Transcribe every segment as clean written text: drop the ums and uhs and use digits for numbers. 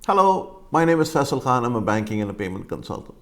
Hello, my name is Faisal Khan. I'm a banking and a payment consultant.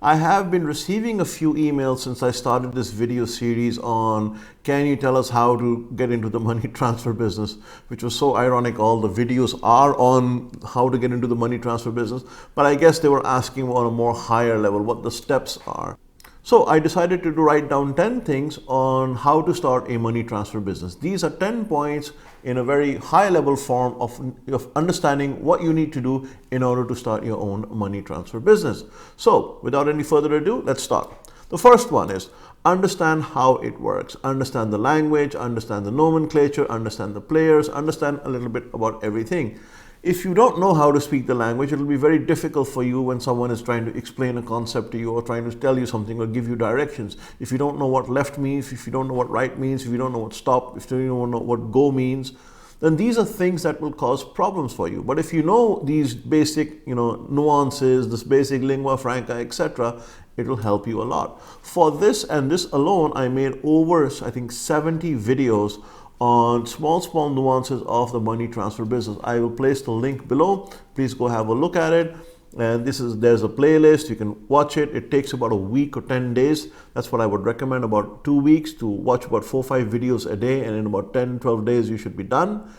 I have been receiving a few emails since I started this video series on can you tell us how to get into the money transfer business, which was so ironic. All the videos are on how to get into the money transfer business, but I guess they were asking on a more higher level what the steps are. So I decided to write down 10 things on how to start a money transfer business. These are 10 points in a very high level form of understanding what you need to do in order to start your own money transfer business. So without any further ado, let's start. The first one is understand how it works. Understand the language, understand the nomenclature, understand the players, understand a little bit about everything. If you don't know how to speak the language, it will be very difficult for you when someone is trying to explain a concept to you or trying to tell you something or give you directions. If you don't know what left means, if you don't know what right means, if you don't know what stop, if you don't know what go means, then these are things that will cause problems for you. But if you know these basic, nuances, this basic lingua franca, etc., it will help you a lot. For this and this alone, I made over, I think, 70 videos on small nuances of the money transfer business. I will place the link below. Please go have a look at it. And there's a playlist. You can watch it. It takes about a week or 10 days. That's what I would recommend, about 2 weeks to watch about 4 or 5 videos a day. And in about 10, 12 days, you should be done.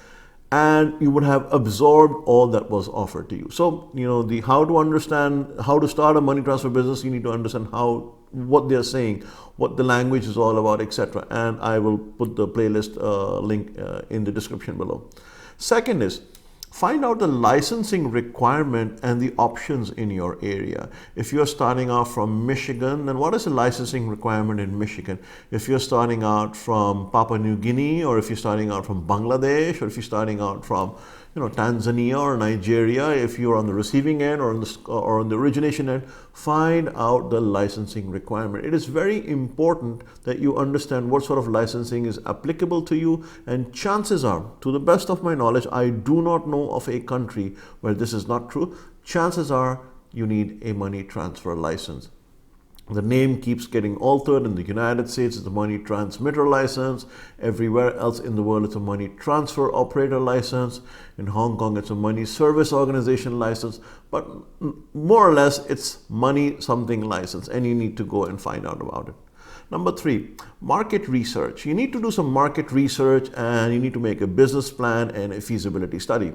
And you would have absorbed all that was offered to you. So, the how to understand how to start a money transfer business, you need to understand what they're saying, what the language is all about, etc. And I will put the playlist link in the description below. Second is find out the licensing requirement and the options in your area. If you're starting out from Michigan, then what is the licensing requirement in Michigan? If you're starting out from Papua New Guinea, or if you're starting out from Bangladesh, or if you're starting out from Tanzania or Nigeria, if you're on the receiving end or on the origination end, find out the licensing requirement. It is very important that you understand what sort of licensing is applicable to you, and chances are, to the best of my knowledge, I do not know of a country where this is not true. Chances are you need a money transfer license. The name keeps getting altered. In the United States, it's a money transmitter license. Everywhere else in the world, it's a money transfer operator license. In Hong Kong, it's a money service organization license. But more or less, it's money something license, and you need to go and find out about it. Number 3, market research. You need to do some market research, and you need to make a business plan and a feasibility study.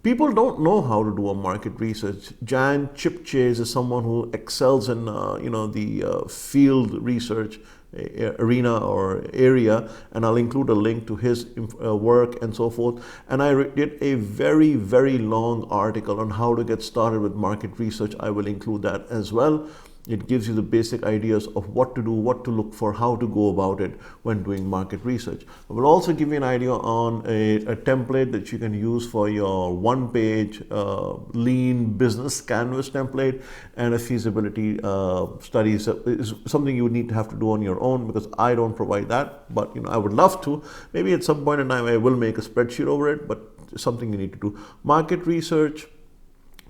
People don't know how to do a market research. Jan Chipchase is someone who excels in the field research arena or area, and I'll include a link to his work and so forth. And I did a very, very long article on how to get started with market research. I will include that as well. It gives you the basic ideas of what to do, what to look for, how to go about it when doing market research. I will also give you an idea on a template that you can use for your one-page lean business canvas template, and a feasibility study is something you would need to have to do on your own, because I don't provide that, but I would love to. Maybe at some point in time I will make a spreadsheet over it, but it's something you need to do. Market research,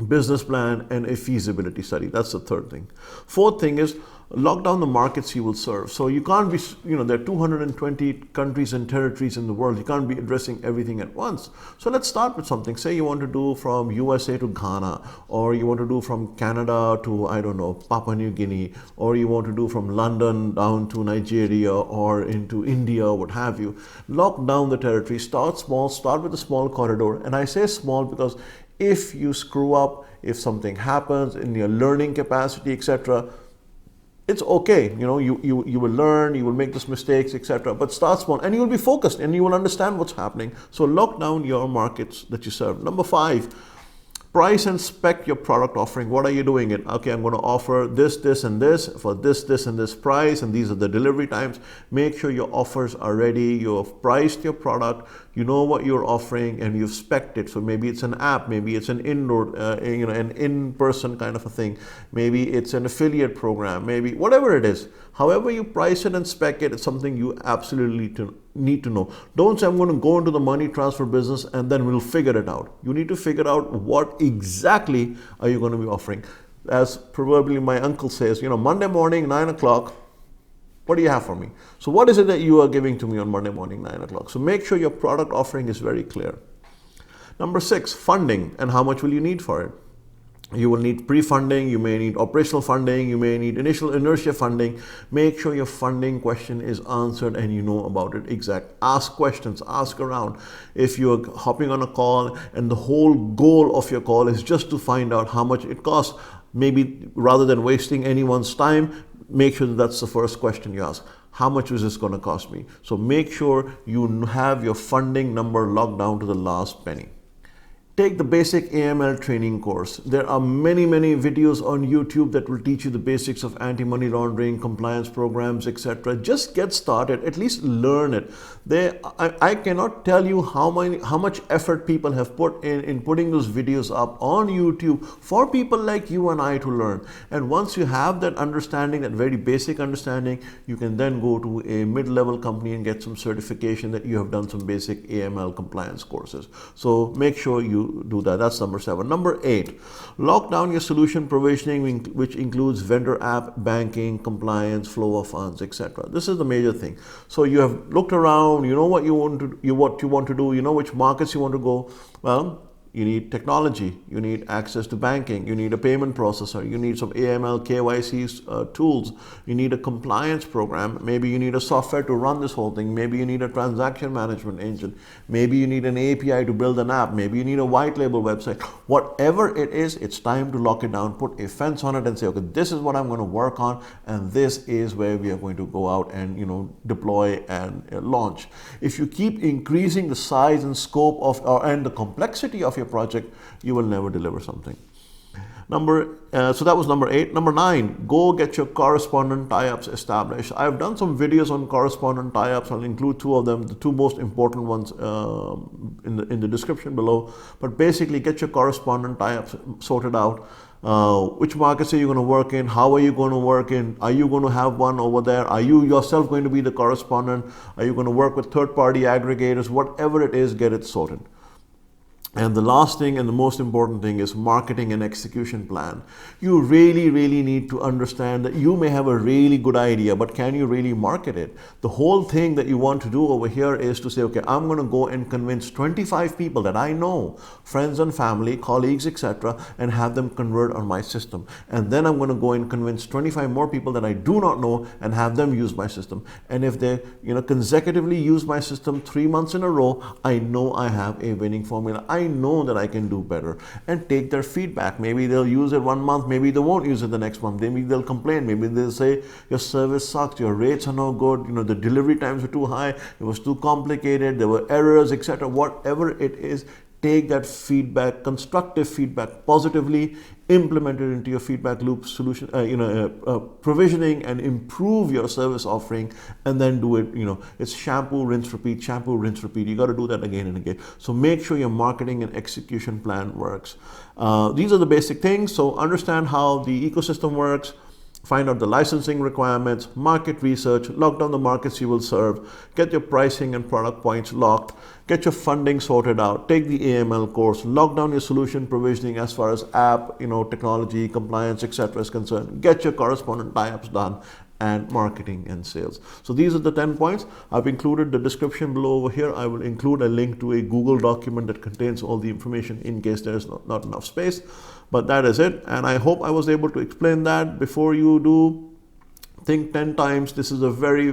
business plan, and a feasibility study. That's the third thing. Fourth thing is lock down the markets you will serve. So you can't be, there are 220 countries and territories in the world. You can't be addressing everything at once. So let's start with something. Say you want to do from USA to Ghana, or you want to do from Canada to, Papua New Guinea, or you want to do from London down to Nigeria or into India, what have you. Lock down the territory. Start small. Start with a small corridor. And I say small because if you screw up, if something happens in your learning capacity, etc., it's okay. You will learn, you will make those mistakes, etc. But start small, and you will be focused, and you will understand what's happening. So lock down your markets that you serve. Number 5, price and spec your product offering. What are you doing it? Okay, I'm going to offer this, this, and this for this, and this price, and these are the delivery times. Make sure your offers are ready. You have priced your product. You know what you're offering, and you've spec'd it. So maybe it's an app, maybe it's an indoor, an in-person kind of a thing. Maybe it's an affiliate program, maybe whatever it is. However you price it and spec it, it's something you absolutely need to know. Don't say I'm going to go into the money transfer business and then we'll figure it out. You need to figure out what exactly are you going to be offering. As proverbially my uncle says, Monday morning, 9 o'clock, what do you have for me? So what is it that you are giving to me on Monday morning, 9 o'clock? So make sure your product offering is very clear. Number 6, funding, and how much will you need for it? You will need pre-funding, you may need operational funding, you may need initial inertia funding. Make sure your funding question is answered and you know about it exact. Ask questions, ask around. If you're hopping on a call and the whole goal of your call is just to find out how much it costs, maybe rather than wasting anyone's time, make sure that that's the first question you ask. How much is this going to cost me? So make sure you have your funding number locked down to the last penny. Take the basic AML training course. There are many videos on YouTube that will teach you the basics of anti-money laundering, compliance programs, etc. Just get started, at least learn it. I cannot tell you how much effort people have put in putting those videos up on YouTube for people like you and I to learn. And once you have that understanding, that very basic understanding, you can then go to a mid-level company and get some certification that you have done some basic AML compliance courses. So make sure you do that. That's number 7. Number 8, lock down your solution provisioning, which includes vendor app, banking, compliance, flow of funds, etc. This is the major thing. So you have looked around, you know what you want to do, you know which markets you want to go. Well, you need technology, you need access to banking, you need a payment processor, you need some AML, KYC tools, you need a compliance program, maybe you need a software to run this whole thing, maybe you need a transaction management engine, maybe you need an API to build an app, maybe you need a white label website. Whatever it is, it's time to lock it down, put a fence on it and say, okay, this is what I'm going to work on and this is where we are going to go out and deploy and launch. If you keep increasing the size and scope of and the complexity of your project, you will never deliver something. So that was number 8. Number 9, go get your correspondent tie-ups established. I've done some videos on correspondent tie-ups. I'll include 2 of them, the 2 most important ones in the description below. But basically, get your correspondent tie-ups sorted out. Which markets are you going to work in? How are you going to work in? Are you going to have one over there? Are you yourself going to be the correspondent? Are you going to work with third-party aggregators? Whatever it is, get it sorted. And the last thing and the most important thing is marketing and execution plan. You really need to understand that you may have a really good idea, but can you really market it? The whole thing that you want to do over here is to say, okay, I'm going to go and convince 25 people that I know, friends and family, colleagues, etc., and have them convert on my system. And then I'm going to go and convince 25 more people that I do not know and have them use my system. And if they consecutively use my system 3 months in a row, I know I have a winning formula. I know that I can do better, and take their feedback. Maybe they'll use it 1 month, maybe they won't use it the next month, maybe they'll complain, maybe they'll say your service sucks, your rates are no good, the delivery times were too high, it was too complicated, there were errors, etc. Whatever it is, take that feedback, constructive feedback, positively implement it into your feedback loop solution, provisioning, and improve your service offering, and then do it. It's shampoo, rinse, repeat, shampoo, rinse, repeat. You got to do that again and again. So make sure your marketing and execution plan works. These are the basic things. So understand how the ecosystem works. Find out the licensing requirements, market research, lock down the markets you will serve, get your pricing and product points locked, get your funding sorted out, take the AML course, lock down your solution provisioning as far as app, technology, compliance, etc. is concerned, get your correspondent tie-ups done, and marketing and sales. So these are the 10 points. I've included the description below over here. I will include a link to a Google document that contains all the information in case there's not enough space. But that is it. And I hope I was able to explain that. Before you do, think 10 times. This is a very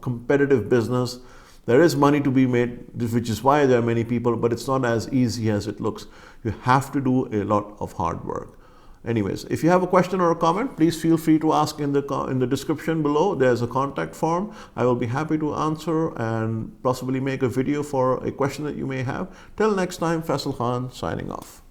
competitive business. There is money to be made, which is why there are many people, but it's not as easy as it looks. You have to do a lot of hard work. Anyways, if you have a question or a comment, please feel free to ask in the description below. There's a contact form. I will be happy to answer and possibly make a video for a question that you may have. Till next time, Faisal Khan signing off.